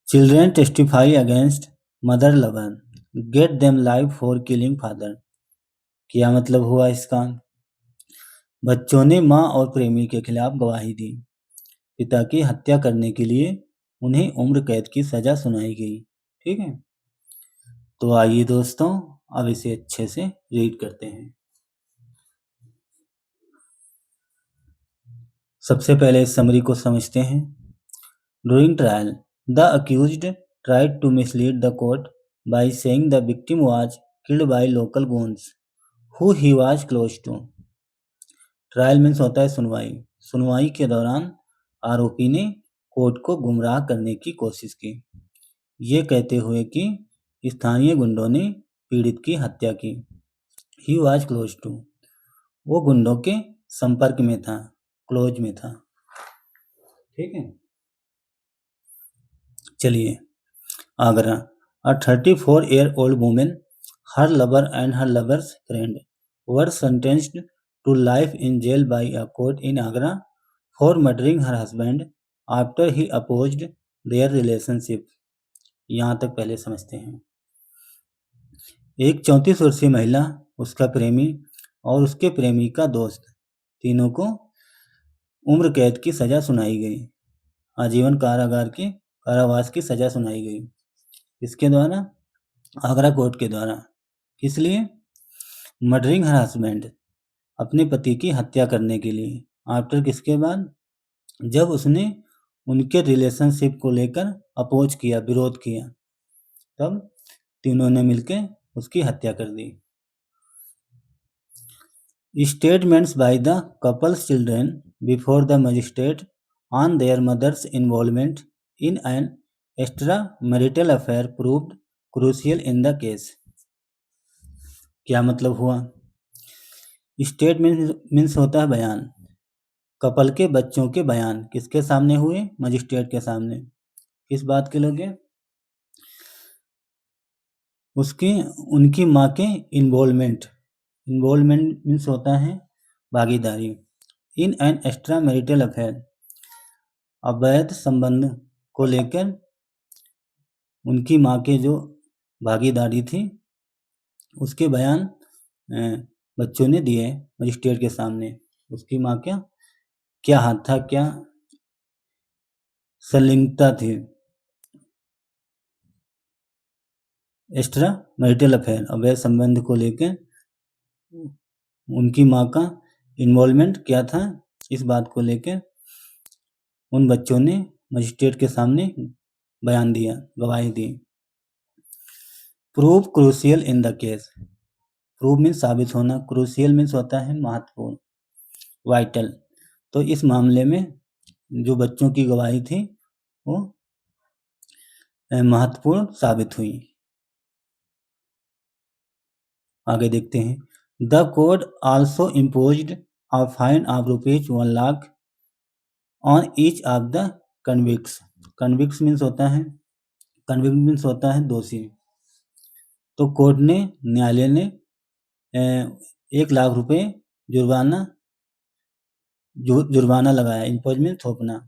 Children testify against mother lover. Get them life for killing father. क्या मतलब हुआ इसका? बच्चों ने माँ और प्रेमी के खिलाफ गवाही दी। पिता की हत्या करने के लिए उन्हें उम्र कैद की सजा सुनाई गई। ठीक है, तो आइए दोस्तों अब इसे अच्छे से रीड करते हैं। सबसे पहले इस समरी को समझते हैं। During trial the accused tried to mislead the court by saying the victim was killed by local goons who he was close to. Trial means होता है सुनवाई। सुनवाई के दौरान आरोपी ने कोर्ट को गुमराह करने की कोशिश की, ये कहते हुए कि स्थानीय गुंडों ने पीड़ित की हत्या की। ही वॉज क्लोज टू, वो गुंडों के संपर्क में था, क्लोज में था। ठीक है, चलिए Agra. A 34-year-old woman, her lover and her lover's friend were sentenced to life in jail by a court in Agra for murdering her husband after he opposed their relationship. यहाँ तक पहले समझते हैं। एक 34 वर्षीय महिला, उसका प्रेमी और उसके प्रेमी का दोस्त, तीनों को उम्र कैद की सजा सुनाई गई। आजीवन कारावास की सजा सुनाई गई। इसके द्वारा, आगरा कोर्ट के द्वारा। किस लिए? मर्डरिंग हर हस्बैंड, अपने पति की हत्या करने के लिए। आफ्टर, किसके बाद? जब उसने उनके रिलेशनशिप को लेकर अपोज किया, विरोध किया, तब तीनों ने मिलकर उसकी हत्या कर दी। Statements by the couple's children before the magistrate on their mother's involvement in an extra marital affair proved crucial in the case. क्या मतलब हुआ? स्टेटमेंट मीन्स होता है बयान। कपल के बच्चों के बयान किसके सामने हुए? मजिस्ट्रेट के सामने। किस बात के लोग? उनकी माँ के इन्वॉल्वमेंट मीन्स होता है भागीदारी। इन एन एक्स्ट्रा मैरिटल अफेयर, अवैध संबंध को लेकर उनकी माँ के जो भागीदारी थी, उसके बयान बच्चों ने दिए मजिस्ट्रेट के सामने। उसकी माँ क्या हाथ था, क्या संलिग्नता थी। एक्स्ट्रा मैरिटल अफेयर, अवैध संबंध को लेकर उनकी माँ का इन्वॉल्वमेंट क्या था, इस बात को लेकर उन बच्चों ने मजिस्ट्रेट के सामने बयान दिया, गवाही दी। Prove crucial in the case. Prove means साबित होना, क्रूशियल मीन्स होता है महत्वपूर्ण, वाइटल। तो इस मामले में जो बच्चों की गवाही थी वो महत्वपूर्ण साबित हुई। आगे देखते हैं। The court also imposed a fine of ₹1 lakh on each of the convicts. Convicts means होता है दोषी। तो कोर्ट ने, न्यायालय ने 1 लाख रुपए जुर्माना लगाया। इम्पोज मीन्स थोपना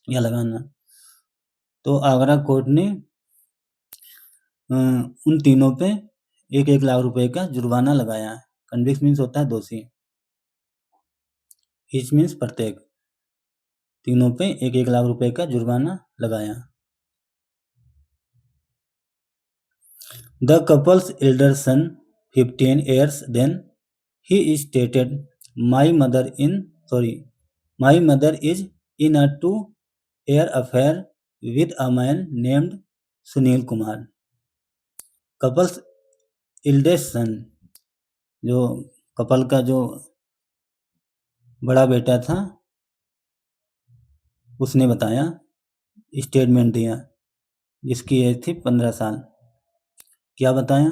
या लगाना। तो आगरा कोर्ट ने उन तीनों पे 1-1 लाख रुपए का जुर्माना लगाया। कन्विक्ट मीन्स होता है दोषी, ईच मीन्स प्रत्येक, तीनों पे 1-1 लाख रुपए का जुर्माना लगाया। The couple's elder son, 15 years then, he stated, my mother is in a 2-year affair with a man named Sunil Kumar. Couple's eldest son, जो कपल का जो बड़ा बेटा था, उसने बताया, स्टेटमेंट दिया, जिसकी एज थी 15 साल। क्या बताया?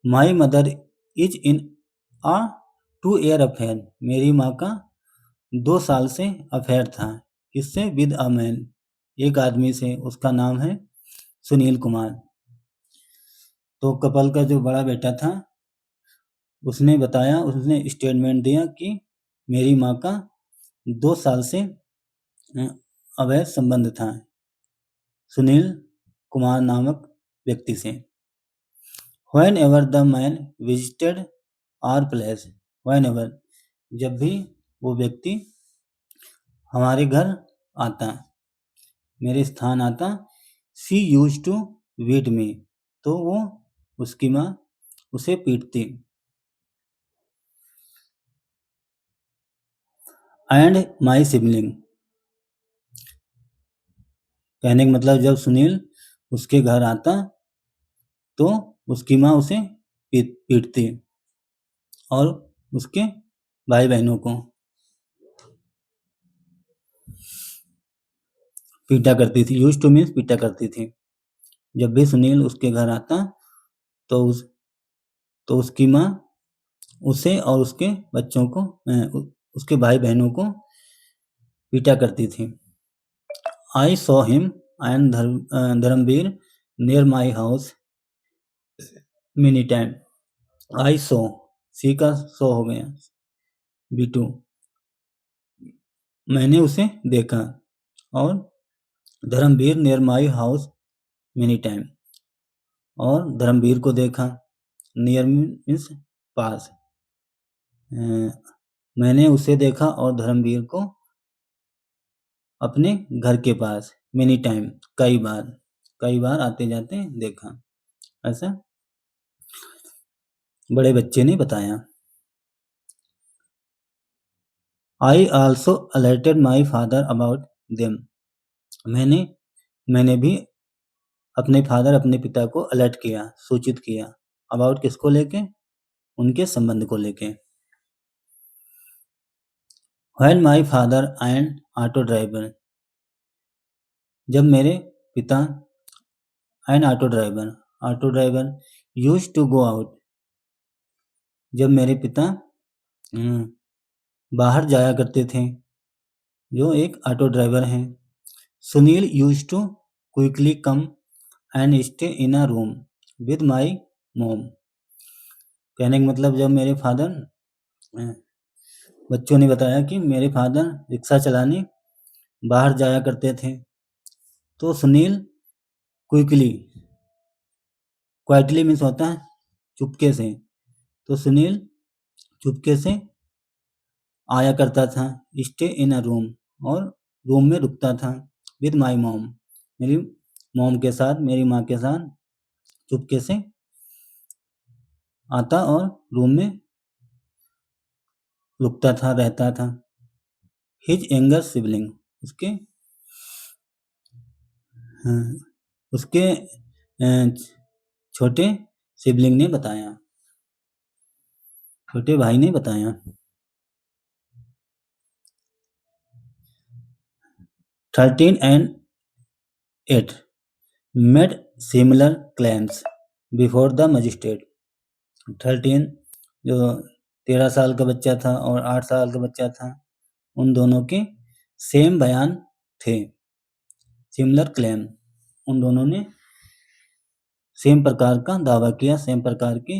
My mother is in a 2-year affair, मेरी माँ का 2 साल से अफेयर था। किससे? विद अ मैन, एक आदमी से, उसका नाम है सुनील कुमार। तो कपल का जो बड़ा बेटा था, उसने बताया, उसने स्टेटमेंट दिया कि मेरी माँ का 2 साल से अवैध संबंध था सुनील कुमार नामक व्यक्ति से। Whenever the man visited our place, whenever जब भी वो व्यक्ति हमारे घर आता, मेरे स्थान आता, she used to beat me, तो वो उसकी माँ उसे पीटती। And my sibling, कहने का मतलब जब सुनील उसके घर आता तो उसकी माँ उसे पीटती और उसके भाई बहनों को पीटा करती थी। यूज टू मीन्स पीटा करती थी। जब भी सुनील उसके घर आता तो उसकी माँ उसे और उसके बच्चों को उसके भाई बहनों को पीटा करती थी। I saw him and Dharamvir near my house many time. I saw, see का सो हो गया, B2, मैंने उसे देखा, और Dharamvir near my house many time, और धर्मवीर को देखा। नियर मीन्स पास, मैंने उसे देखा और धर्मवीर को अपने घर के पास। मेनी टाइम, कई बार आते जाते देखा, ऐसा बड़े बच्चे ने बताया। I also alerted my father about them, मैंने भी अपने फादर अपने पिता को अलर्ट किया, सूचित किया। अबाउट किसको लेके? उनके संबंध को लेके। When my father and auto driver used to go out, जब मेरे पिता बाहर जाया करते थे, जो एक ऑटो ड्राइवर हैं। Sunil used to quickly come and stay in a room with my mom, कहने का मतलब जब मेरे फादर, बच्चों ने बताया कि मेरे फादर रिक्शा चलाने बाहर जाया करते थे, तो सुनील क्वाइटली मीन्स होता है चुपके से, तो सुनील चुपके से आया करता था। स्टे इन अ रूम, और रूम में रुकता था। विद माई मॉम, मेरी मॉम के साथ, मेरी माँ के साथ चुपके से आता और रूम में रुकता था, रहता था। हिज यंगर सिबलिंग, उसके छोटे सिबलिंग ने बताया, छोटे भाई ने बताया। 13 and 8 made similar claims before the magistrate। 13 जो 13 साल का बच्चा था और 8 साल का बच्चा था, उन दोनों के सेम बयान थे। सिमिलर क्लेम, उन दोनों ने सेम प्रकार का दावा किया, सेम प्रकार के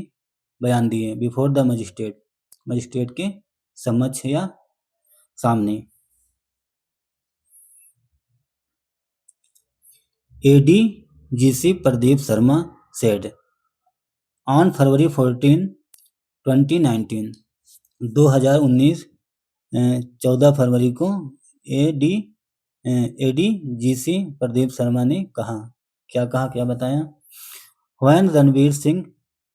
बयान दिए। बिफोर द मजिस्ट्रेट के समक्ष या सामने। ADGC Pradeep Sharma said on February 14, 2019, 2019 14 फरवरी को ADGC प्रदीप शर्मा ने कहा, क्या बताया? When Ranveer Singh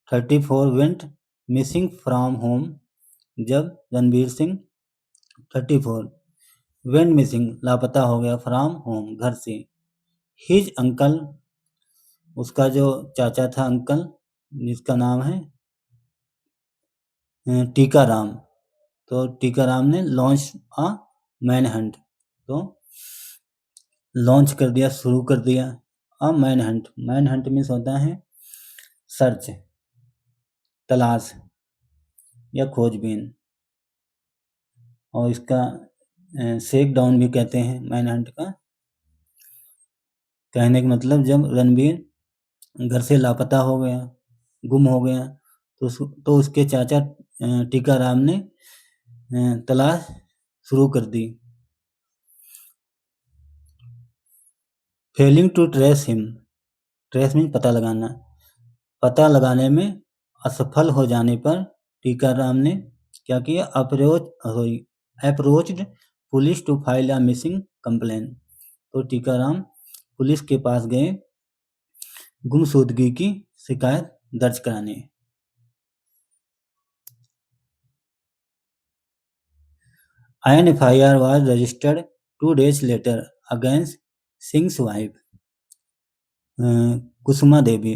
34 went missing from home, जब रणवीर सिंह 34 went missing लापता हो गया, from home घर से। His uncle, उसका जो चाचा था अंकल, जिसका नाम है टीकाराम, तो टीकाराम ने लॉन्च अ मैन हंट, तो लॉन्च कर दिया, शुरू कर दिया a man Hunt. Man Hunt means होता है सर्च, तलाश या खोजबीन, और इसका शेक डाउन भी कहते हैं मैन हंट का। कहने का मतलब जब रणवीर घर से लापता हो गया, गुम हो गया, तो उसके चाचा टीकाराम ने तलाश शुरू कर दी। Failing to trace him, trace means पता लगाना। पता लगाने में असफल हो जाने पर टीकाराम ने क्या किया? Approached police to file a missing complain. तो टीकाराम पुलिस के पास गए गुमशुदगी की शिकायत दर्ज कराने। An FIR was registered 2 days later against Singh's wife, Kusuma Devi.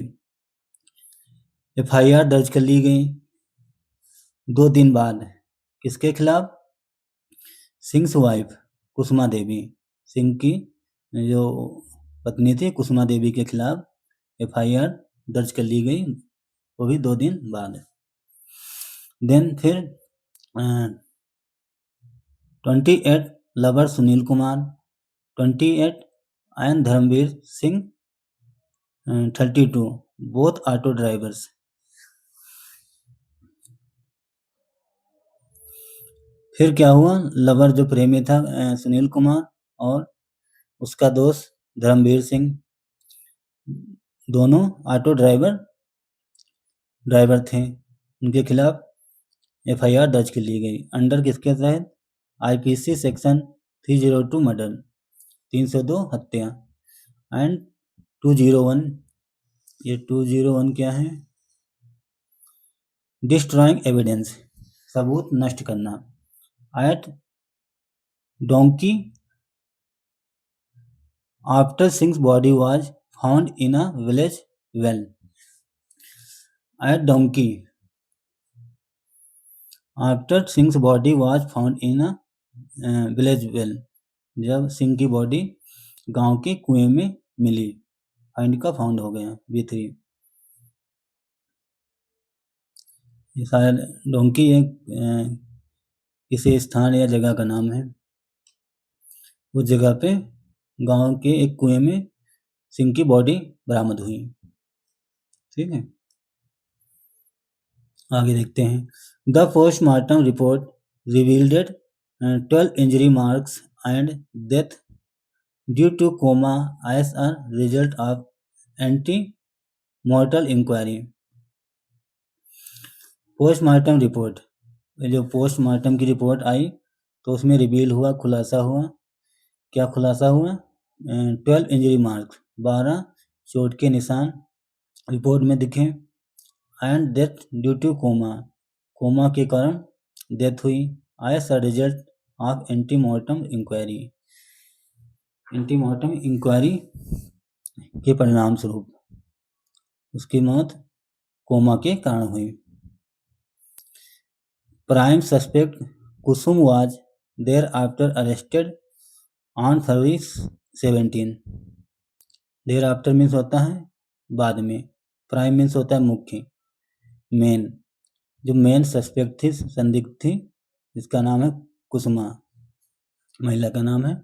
FIR दर्ज कर ली गई 2 दिन बाद। किसके खिलाफ? सिंघ्स वाइफ कुसुमा देवी, सिंह की जो पत्नी थी कुसुमा देवी के खिलाफ FIR दर्ज कर ली गई, वो भी 2 दिन बाद। देन फिर 28 lover Sunil Kumar 28 and Dharamvir Singh 32 both auto drivers. फिर क्या हुआ? लवर जो प्रेमी था सुनील कुमार और उसका दोस्त धर्मवीर सिंह, दोनों ऑटो ड्राइवर थे, उनके खिलाफ FIR दर्ज कर ली गई। अंडर किसके तहत? IPC सेक्शन 302 मर्डर, 302 हत्या, एंड 201, ये 201 क्या है? डिस्ट्रॉइंग एविडेंस, सबूत नष्ट करना। At donkey after Singh's body was found in a village well. At donkey after Singh's body was found in a village well, जब सिंह की बॉडी गांव के कुएं में मिली। फाइंड का फाउंड हो गया V3। ये शायद डोंकी एक किसी स्थान या जगह का नाम है। उस जगह पे गांव के एक कुएं में सिंह की बॉडी बरामद हुई। ठीक है, आगे देखते हैं। The postmortem report revealed 12 injury marks and death due to coma as a result of anti mortal inquiry. Postmortem report, जो पोस्टमार्टम की रिपोर्ट आई तो उसमें रिवील हुआ, खुलासा हुआ। क्या खुलासा हुआ? 12 इंजरी मार्क्स, 12 चोट के निशान रिपोर्ट में दिखे। And death due to coma, coma के कारण डेथ हुई। As a result of antemortem inquiry, antemortem inquiry के परिणाम स्वरूप उसकी मौत कोमा के कारण हुई। Prime suspect Kusum was thereafter arrested on February 17। Thereafter means होता है बाद में, प्राइम मीन्स होता है मुख्य, मेन। जो मेन सस्पेक्ट थी, संदिग्ध थी, जिसका नाम है कुसुमा, महिला का नाम है,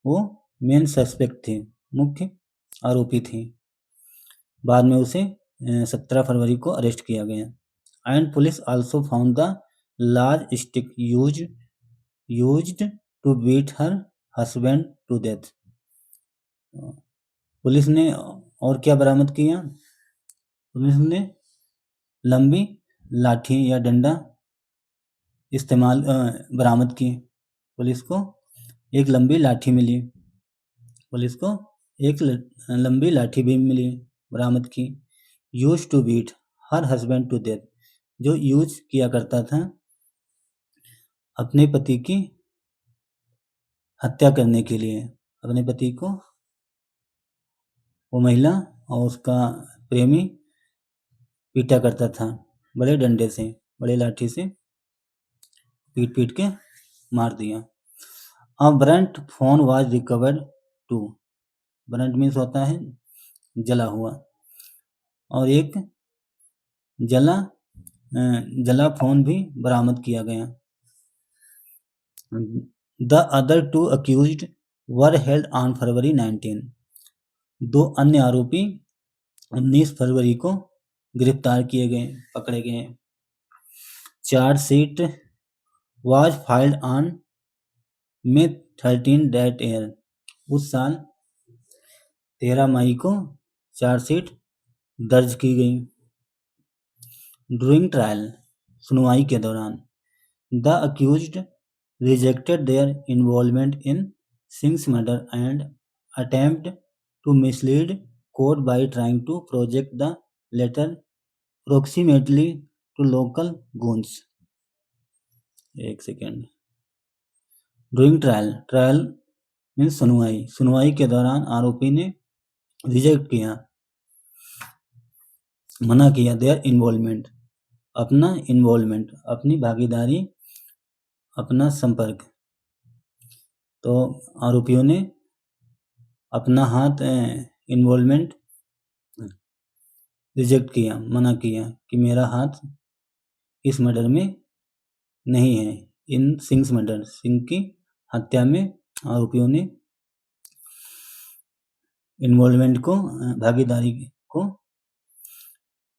वो मेन सस्पेक्ट थी, मुख्य आरोपी थी। बाद में उसे 17 फरवरी को अरेस्ट किया गया। And police also found the large stick used to beat her husband to death. Police ने और क्या बरामद किया? पुलिस ने लंबी लाठी या डंडा इस्तेमाल बरामद की। पुलिस को एक लंबी लाठी मिली, पुलिस को एक लंबी लाठी भी मिली, बरामद की। Use to beat her husband to death, जो यूज किया करता था अपने पति की हत्या करने के लिए। अपने पति को वो महिला और उसका प्रेमी पीटा करता था बड़े डंडे से, बड़े लाठी से पीट पीट के मार दिया। A burnt phone was recovered too, burnt means होता है जला हुआ, और एक जला फोन भी बरामद किया गया। The other 2 accused were held on February 19। 2 अन्य आरोपी 19 फरवरी को गिरफ्तार किए गए, पकड़े गए। Chargesheet was filed on May 13 that year, उस साल 13 मई को चार्जशीट दर्ज की गई। ड्यूरिंग ट्रायल, सुनवाई के दौरान, the accused rejected their involvement in Singh's murder and attempt to mislead court by trying to project the latter approximately to local goons. एक second. During trial, trial means सुनवाई, सुनवाई के दौरान आरोपी ने रिजेक्ट किया, मना किया देयर इन्वॉल्वमेंट, अपना इन्वॉल्वमेंट, अपनी भागीदारी, अपना संपर्क। तो आरोपियों ने अपना हाथ इन्वॉल्वमेंट रिजेक्ट किया, मना किया कि मेरा हाथ इस मर्डर में नहीं है, इन सिंह मर्डर, सिंह की हत्या में आरोपियों ने इन्वॉल्वमेंट को, भागीदारी को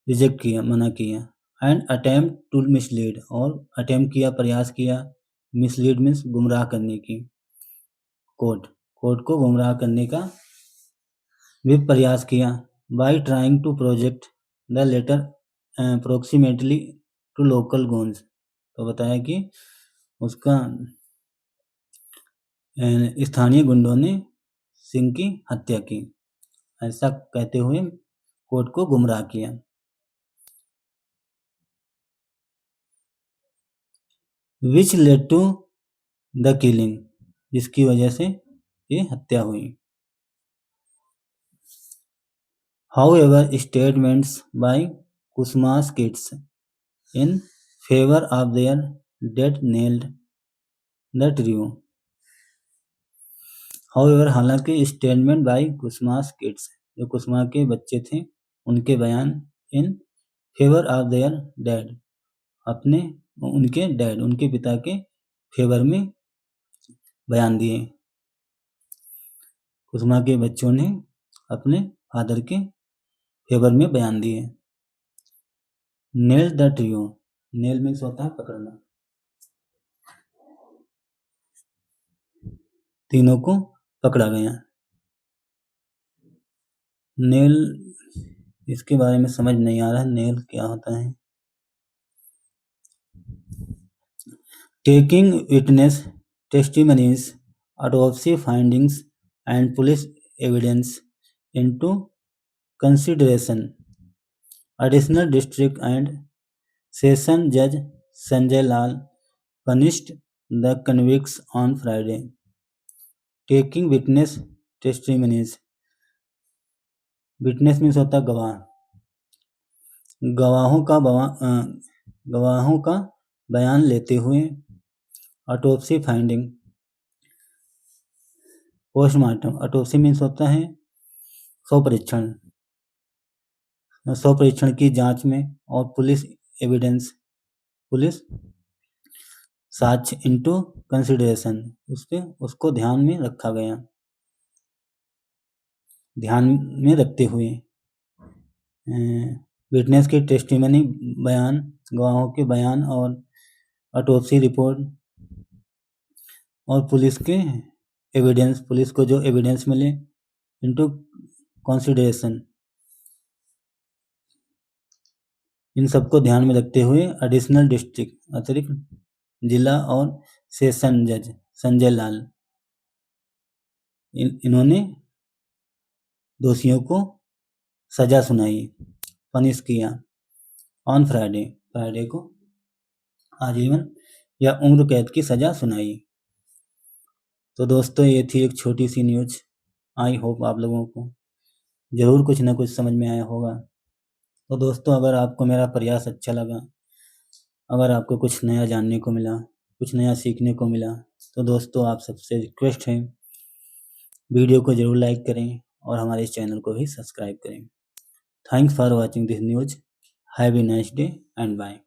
रिजेक्ट किया, मना किया। एंड अटेम्प्ट टू मिसलीड, और अटेम्प्ट किया, प्रयास किया, मिसलीड मीन्स गुमराह करने की, कोर्ट को गुमराह करने का भी प्रयास किया। By trying to project the letter approximately to local goons, तो बताया कि उसका स्थानीय गुंडों ने सिंह की हत्या की, ऐसा कहते हुए कोर्ट को गुमराह किया। Which led to the killing, जिसकी वजह से ये हत्या हुई। However, statements by Kusma's kids in favor of their death nailed the trio. However, हालांकि स्टेटमेंट बाय कुसमास किड्स, जो कुसमा के बच्चे थे, उनके बयान in favour of their dad, अपने उनके डैड, उनके पिता के फेवर में बयान दिए। कुसमा के बच्चों ने अपने फादर के फेवर में बयान दिए। Nail the trio, nail means होता है पकड़ना, तीनों को पकड़ा गया। नेल, इसके बारे में समझ नहीं आ रहा है, नेल क्या होता है। Taking witness testimonies, autopsy findings and police evidence into consideration, additional district and session जज Sanjay Lal punished the convicts on Friday. Taking witness testimonies, witness means होता है गवाह, गवाहों का बयान लेते हुए, autopsy finding, postmortem, autopsy means होता है शव परीक्षण की जांच में, और पुलिस एविडेंस, पुलिस साक्ष्य, इनटू कंसिडरेशन, उसको ध्यान में रखा गया, ध्यान में रखते हुए। विटनेस की टेस्टिमनी, बयान, गवाहों के बयान, और ऑटोप्सी रिपोर्ट, और पुलिस के एविडेंस, पुलिस को जो एविडेंस मिले, इनटू कंसिडरेशन, इन सबको ध्यान में रखते हुए एडिशनल डिस्ट्रिक्ट, अतिरिक्त जिला, और सेशन जज संजय लाल, इन्होंने दोषियों को सजा सुनाई, पनिश किया। ऑन फ्राइडे, फ्राइडे को आजीवन या उम्र कैद की सजा सुनाई। तो दोस्तों, ये थी एक छोटी सी न्यूज। आई होप आप लोगों को ज़रूर कुछ ना कुछ समझ में आया होगा। तो दोस्तों, अगर आपको मेरा प्रयास अच्छा लगा, अगर आपको कुछ नया जानने को मिला, कुछ नया सीखने को मिला, तो दोस्तों आप सबसे रिक्वेस्ट है, वीडियो को ज़रूर लाइक करें और हमारे इस चैनल को भी सब्सक्राइब करें। Thanks for watching this news. Have a nice day and bye.